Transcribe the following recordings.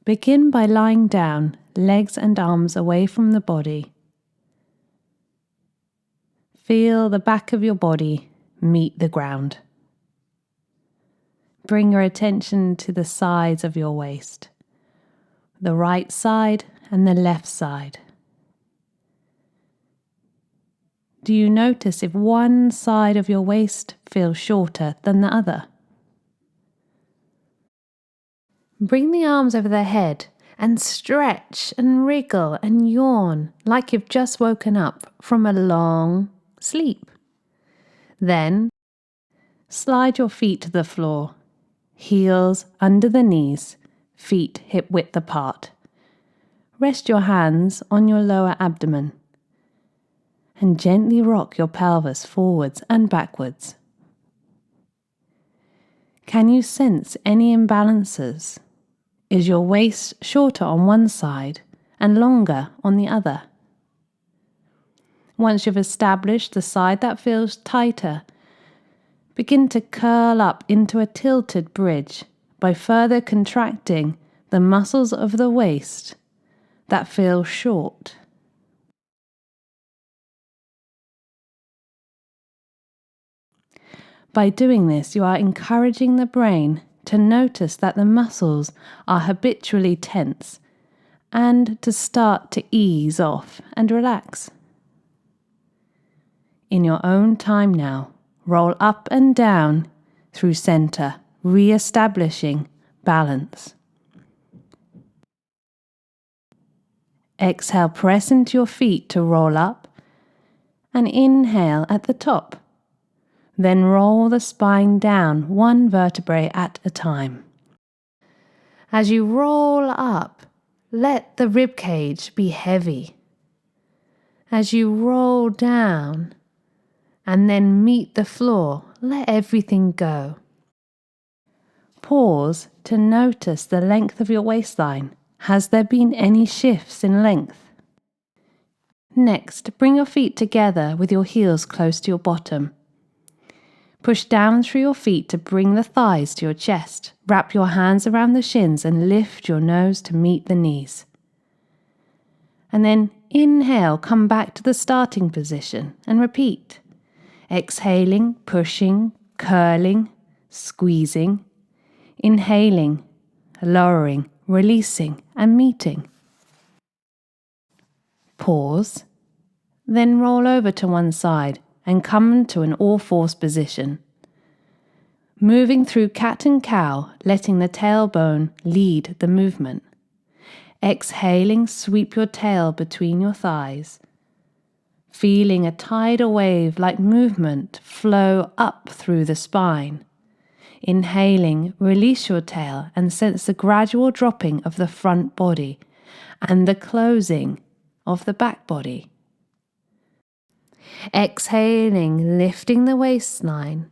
Begin by lying down, legs and arms away from the body. Feel the back of your body meet the ground. Bring your attention to the sides of your waist, the right side and the left side. Do you notice if one side of your waist feels shorter than the other? Bring the arms over the head and stretch and wriggle and yawn like you've just woken up from a long sleep. Then slide your feet to the floor, heels under the knees, feet hip width apart. Rest your hands on your lower abdomen and gently rock your pelvis forwards and backwards. Can you sense any imbalances? Is your waist shorter on one side and longer on the other? Once you've established the side that feels tighter, begin to curl up into a tilted bridge by further contracting the muscles of the waist that feel short. By doing this, you are encouraging the brain to notice that the muscles are habitually tense and to start to ease off and relax. In your own time now, roll up and down through center, re-establishing balance. Exhale, press into your feet to roll up and inhale at the top. Then roll the spine down one vertebrae at a time. As you roll up, let the rib cage be heavy. As you roll down and then meet the floor, let everything go. Pause to notice the length of your waistline. Has there been any shifts in length? Next, bring your feet together with your heels close to your bottom. Push down through your feet to bring the thighs to your chest. Wrap your hands around the shins and lift your nose to meet the knees. And then inhale, come back to the starting position and repeat. Exhaling, pushing, curling, squeezing. Inhaling, lowering, releasing and meeting. Pause, then roll over to one side and come to an all-fours position. Moving through cat and cow, letting the tailbone lead the movement. Exhaling, sweep your tail between your thighs. Feeling a tidal wave-like movement flow up through the spine. Inhaling, release your tail and sense the gradual dropping of the front body and the closing of the back body. Exhaling, lifting the waistline.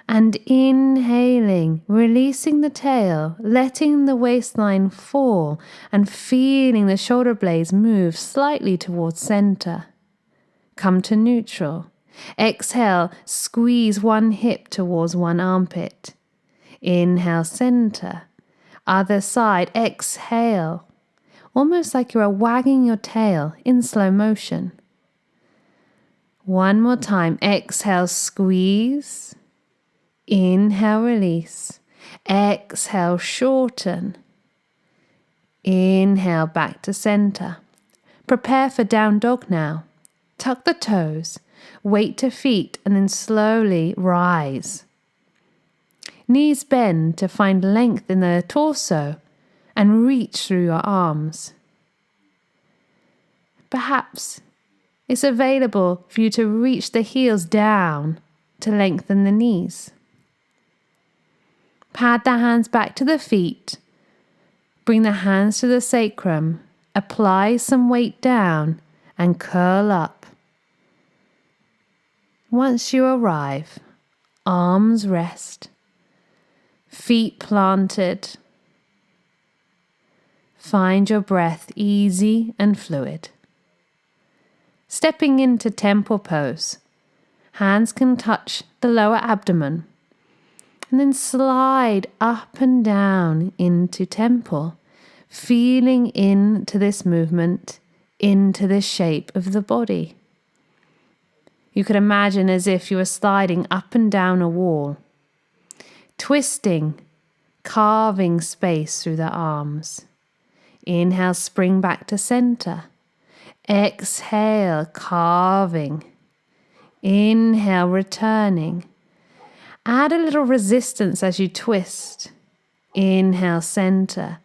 And inhaling, releasing the tail, letting the waistline fall and feeling the shoulder blades move slightly towards center. Come to neutral. Exhale, squeeze one hip towards one armpit. Inhale, center. Other side, exhale. Almost like you are wagging your tail in slow motion. One more time. Exhale, squeeze. Inhale, release. Exhale, shorten. Inhale, back to center. Prepare for down dog now. Tuck the toes. Weight to feet and then slowly rise. Knees bend to find length in the torso and reach through your arms. Perhaps it's available for you to reach the heels down to lengthen the knees. Pad the hands back to the feet. Bring the hands to the sacrum. Apply some weight down and curl up. Once you arrive, arms rest, feet planted. Find your breath easy and fluid. Stepping into temple pose, hands can touch the lower abdomen And then slide up and down into temple, feeling into this movement, into this shape of the body. You could imagine as if you were sliding up and down a wall, twisting, carving space through the arms. Inhale, spring back to center. Exhale, carving. Inhale, returning. Add a little resistance as you twist. Inhale, center.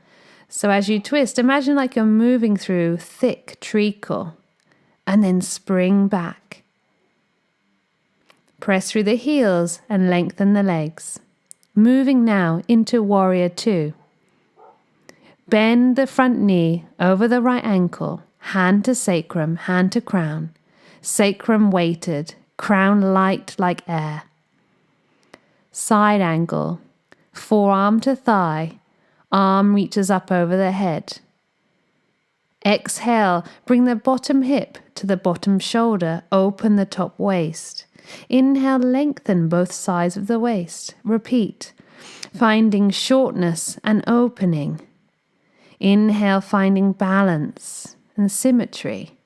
So as you twist, imagine like you're moving through thick treacle, and then spring back. Press through the heels and lengthen the legs. Moving now into warrior two. Bend the front knee over the right ankle, hand to sacrum, hand to crown. Sacrum weighted, crown light like air. Side angle, forearm to thigh, arm reaches up over the head. Exhale, bring the bottom hip to the bottom shoulder, open the top waist. Inhale, lengthen both sides of the waist. Repeat, finding shortness and opening. Inhale, finding balance and symmetry.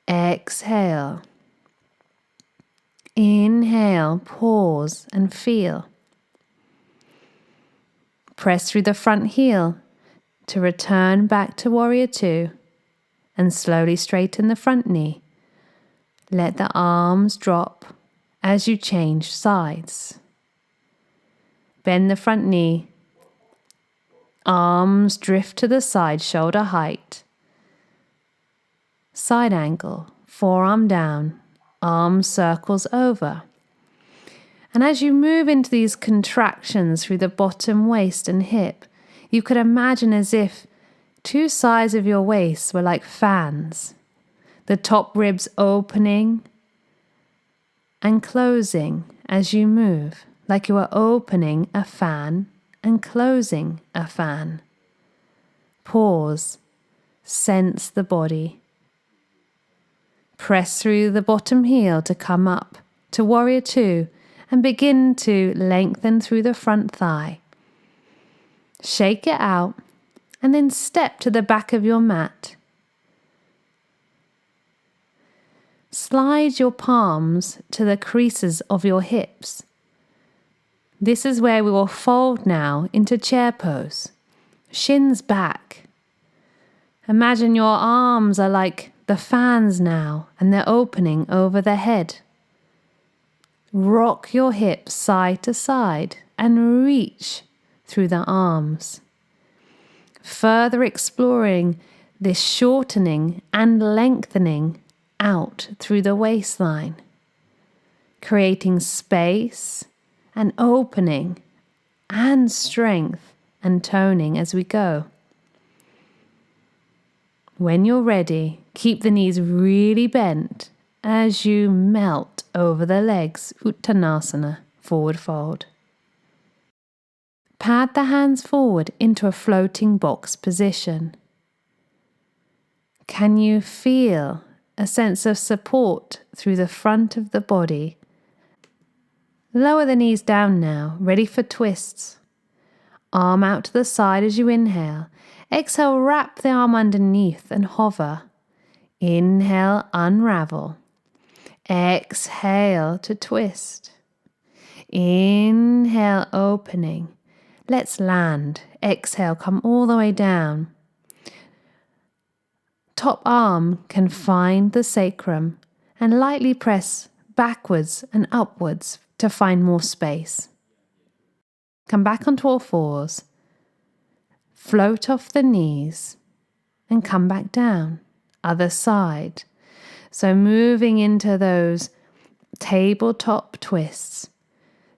Exhale. Inhale, pause and feel. Press through the front heel to return back to warrior two and slowly straighten the front knee. Let the arms drop as you change sides. Bend the front knee. Arms drift to the side, shoulder height. Side angle, forearm down, arm circles over. And as you move into these contractions through the bottom waist and hip, you could imagine as if two sides of your waist were like fans. The top ribs opening and closing as you move, like you are opening a fan and closing a fan. Pause, sense the body. Press through the bottom heel to come up to warrior two and begin to lengthen through the front thigh. Shake it out and then step to the back of your mat. Slide your palms to the creases of your hips. This is where we will fold now into chair pose. Shins back. Imagine your arms are like the fans now and they're opening over the head. Rock your hips side to side and reach through the arms. Further exploring this shortening and lengthening out through the waistline, creating space and opening and strength and toning as we go. When you're ready, keep the knees really bent as you melt over the legs, Uttanasana, forward fold. Pad the hands forward into a floating box position. Can you feel a sense of support through the front of the body? Lower the knees down now, ready for twists. Arm out to the side as you inhale. Exhale, wrap the arm underneath and hover. Inhale, unravel. Exhale to twist. Inhale, opening. Let's land. Exhale, come all the way down. Top arm can find the sacrum and lightly press backwards and upwards to find more space. Come back onto all fours. Float off the knees and come back down. Other side. So moving into those tabletop twists,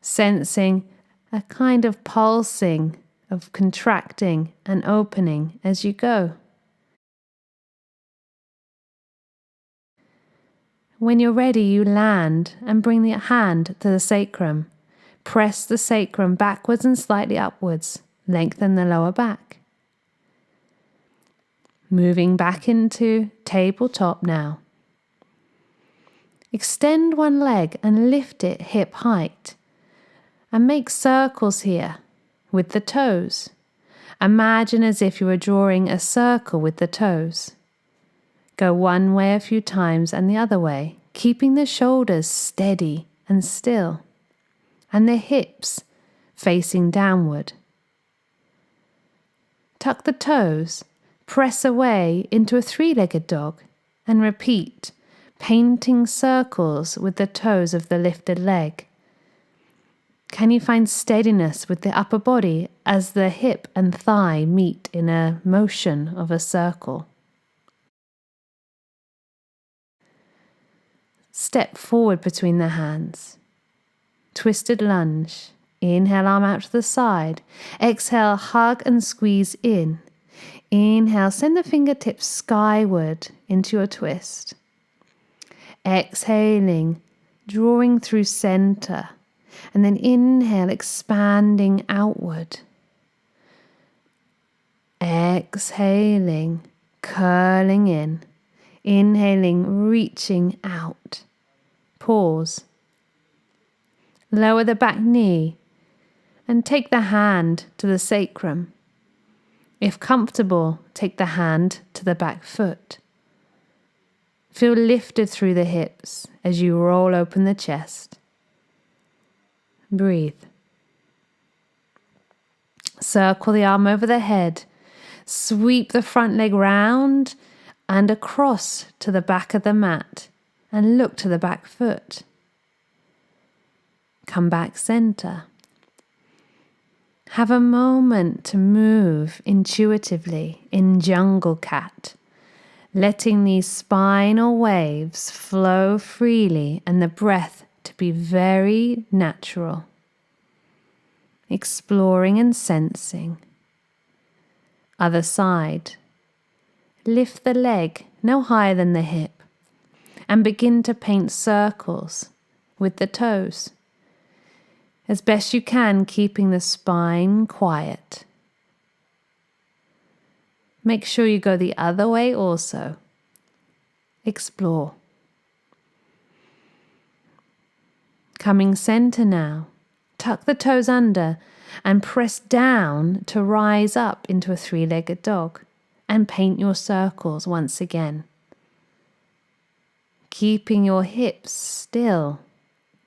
sensing a kind of pulsing of contracting and opening as you go. When you're ready, you land and bring the hand to the sacrum. Press the sacrum backwards and slightly upwards. Lengthen the lower back. Moving back into tabletop now. Extend one leg and lift it hip height. And make circles here with the toes. Imagine as if you were drawing a circle with the toes. Go one way a few times and the other way, keeping the shoulders steady and still, and the hips facing downward. Tuck the toes, press away into a three-legged dog, and repeat, painting circles with the toes of the lifted leg. Can you find steadiness with the upper body as the hip and thigh meet in a motion of a circle? Step forward between the hands. Twisted lunge. Inhale, arm out to the side. Exhale, hug and squeeze in. Inhale, send the fingertips skyward into your twist. Exhaling, drawing through center. And then inhale, expanding outward. Exhaling, curling in. Inhaling, reaching out. Pause. Lower the back knee and take the hand to the sacrum. If comfortable, take the hand to the back foot. Feel lifted through the hips as you roll open the chest. Breathe. Circle the arm over the head. Sweep the front leg round and across to the back of the mat and look to the back foot. Come back center. Have a moment to move intuitively in jungle cat, letting these spinal waves flow freely and the breath to be very natural. Exploring and sensing. Other side. Lift the leg no higher than the hip and begin to paint circles with the toes. As best you can, keeping the spine quiet. Make sure you go the other way also. Explore. Coming center now. Tuck the toes under and press down to rise up into a three-legged dog and paint your circles once again. Keeping your hips still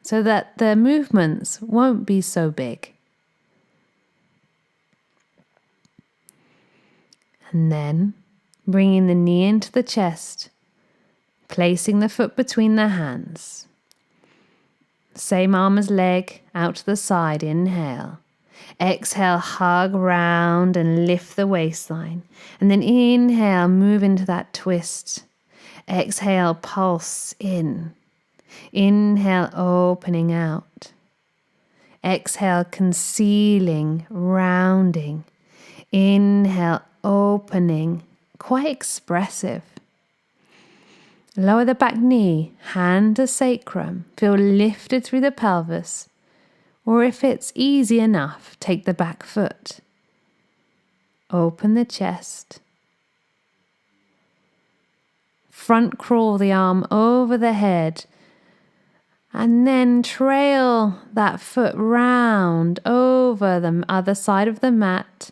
so that the movements won't be so big. And then bringing the knee into the chest, placing the foot between the hands. Same arm as leg, out to the side, inhale. Exhale, hug round and lift the waistline. And then inhale, move into that twist. Exhale, pulse in. Inhale, opening out. Exhale, concealing, rounding. Inhale, opening, quite expressive. Lower the back knee, hand to sacrum. Feel lifted through the pelvis. Or if it's easy enough, take the back foot. Open the chest. Front crawl the arm over the head. And then trail that foot round over the other side of the mat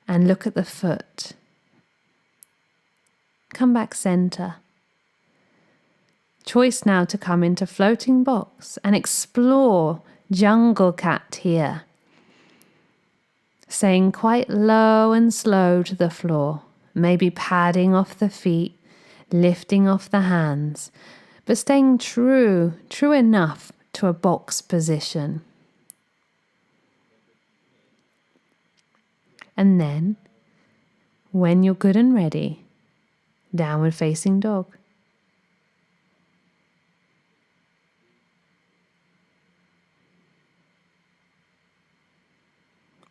and look at the foot. Come back center. Choice now to come into floating box and explore jungle cat here. Staying quite low and slow to the floor, maybe padding off the feet, lifting off the hands, but staying true enough to a box position. And then, when you're good and ready, downward facing dog.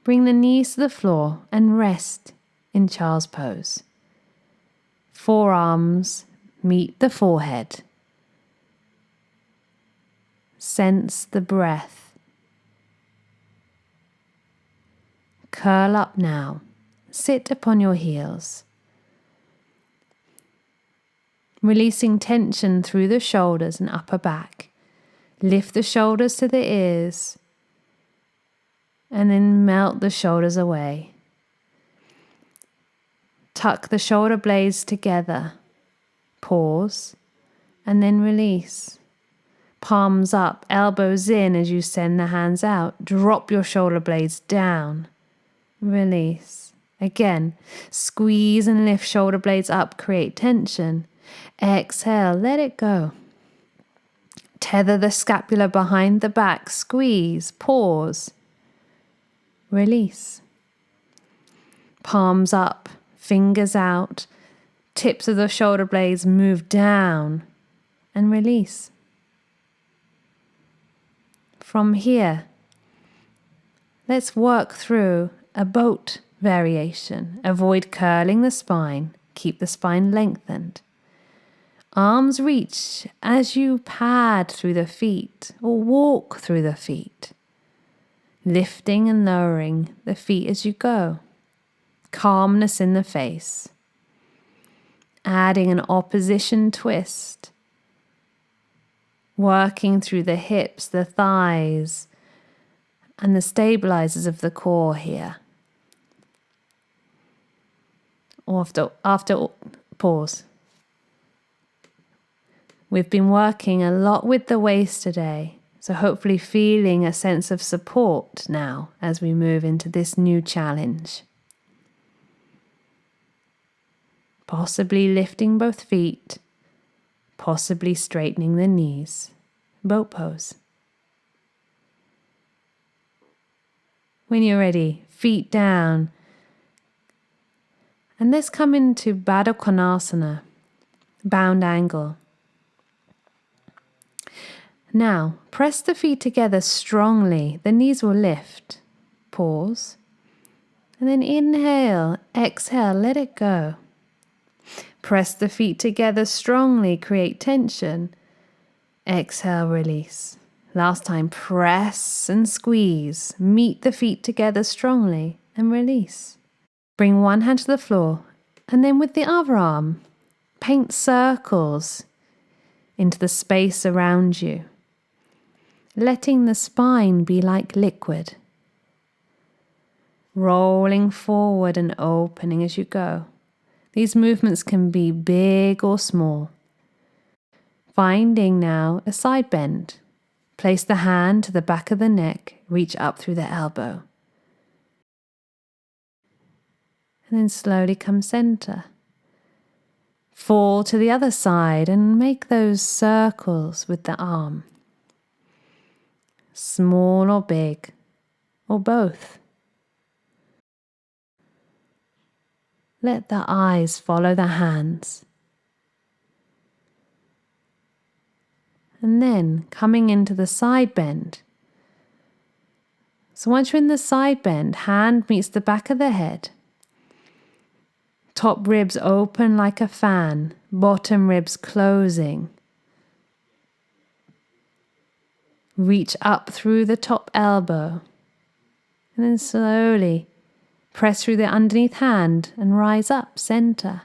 Bring the knees to the floor and rest in child's pose. Forearms meet the forehead. Sense the breath. Curl up now. Sit upon your heels. Releasing tension through the shoulders and upper back. Lift the shoulders to the ears. And then melt the shoulders away. Tuck the shoulder blades together. Pause. And then release. Palms up, elbows in as you send the hands out. Drop your shoulder blades down. Release. Again, squeeze and lift shoulder blades up, create tension. Exhale, let it go. Tether the scapula behind the back, squeeze, pause. Release. Palms up, fingers out, tips of the shoulder blades move down and release. From here, let's work through a boat variation. Avoid curling the spine, keep the spine lengthened. Arms reach as you pad through the feet or walk through the feet. Lifting and lowering the feet as you go. Calmness in the face. Adding an opposition twist. Working through the hips, the thighs, and the stabilizers of the core here. After pause. We've been working a lot with the waist today, so hopefully feeling a sense of support now as we move into this new challenge. Possibly lifting both feet, possibly straightening the knees. Boat pose. When you're ready, feet down. And let's come into Uttanasana, bound angle. Now, press the feet together strongly. The knees will lift. Pause. And then inhale, exhale, let it go. Press the feet together strongly, create tension. Exhale, release. Last time, press and squeeze. Meet the feet together strongly and release. Bring one hand to the floor and then with the other arm, paint circles into the space around you, letting the spine be like liquid. Rolling forward and opening as you go. These movements can be big or small. Finding now a side bend. Place the hand to the back of the neck, reach up through the elbow. And then slowly come center. Fall to the other side and make those circles with the arm. Small or big, or both. Let the eyes follow the hands. And then coming into the side bend. So once you're in the side bend, hand meets the back of the head. Top ribs open like a fan, bottom ribs closing. Reach up through the top elbow. And then slowly press through the underneath hand and rise up, center.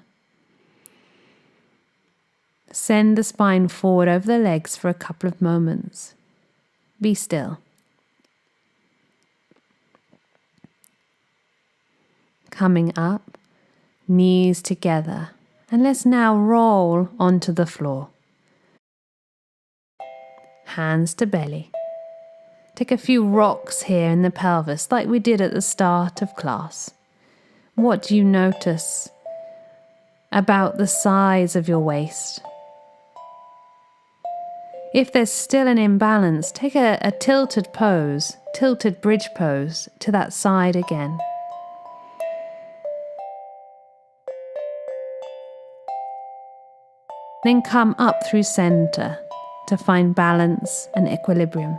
Send the spine forward over the legs for a couple of moments. Be still. Coming up, knees together, and let's now roll onto the floor. Hands to belly. Take a few rocks here in the pelvis like we did at the start of class. What do you notice about the size of your waist? If there's still an imbalance, take a tilted pose, tilted bridge pose to that side again. Then come up through center to find balance and equilibrium.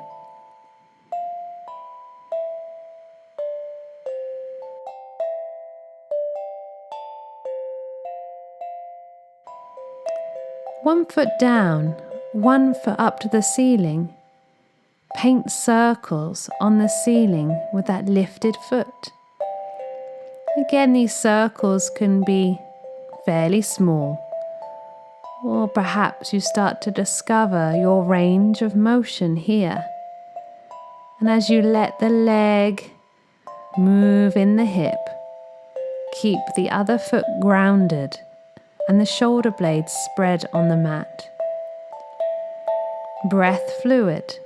One foot down, one foot up to the ceiling. Paint circles on the ceiling with that lifted foot. Again, these circles can be fairly small, or perhaps you start to discover your range of motion here. And as you let the leg Move in the hip. Keep the other foot grounded and the shoulder blades spread on the mat. Breath fluid.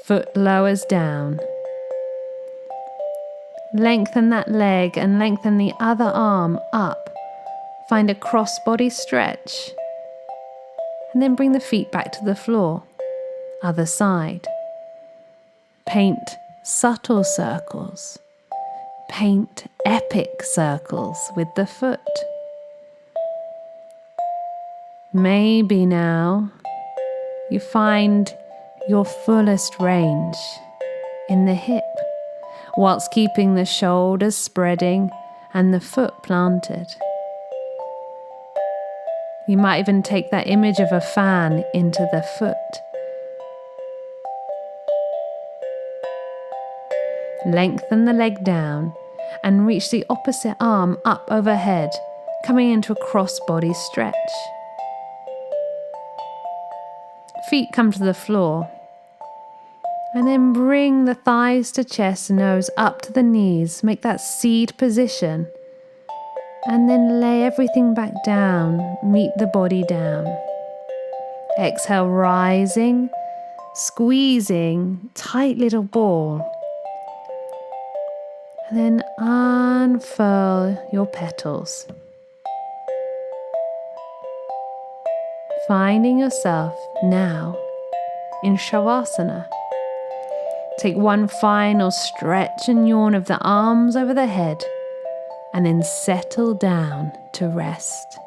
Foot lowers down. Lengthen that leg and lengthen the other arm up. Find a cross-body stretch. And then bring the feet back to the floor. Other side. Paint subtle circles. Paint epic circles with the foot. Maybe now you find your fullest range in the hip, whilst keeping the shoulders spreading and the foot planted. You might even take that image of a fan into the foot. Lengthen the leg down and reach the opposite arm up overhead, coming into a cross-body stretch. Feet come to the floor. And then bring the thighs to chest, nose up to the knees. Make that seed position. And then lay everything back down. Meet the body down. Exhale, rising, squeezing, tight little ball. And then unfurl your petals. Finding yourself now in Shavasana. Take one final stretch and yawn of the arms over the head, and then settle down to rest.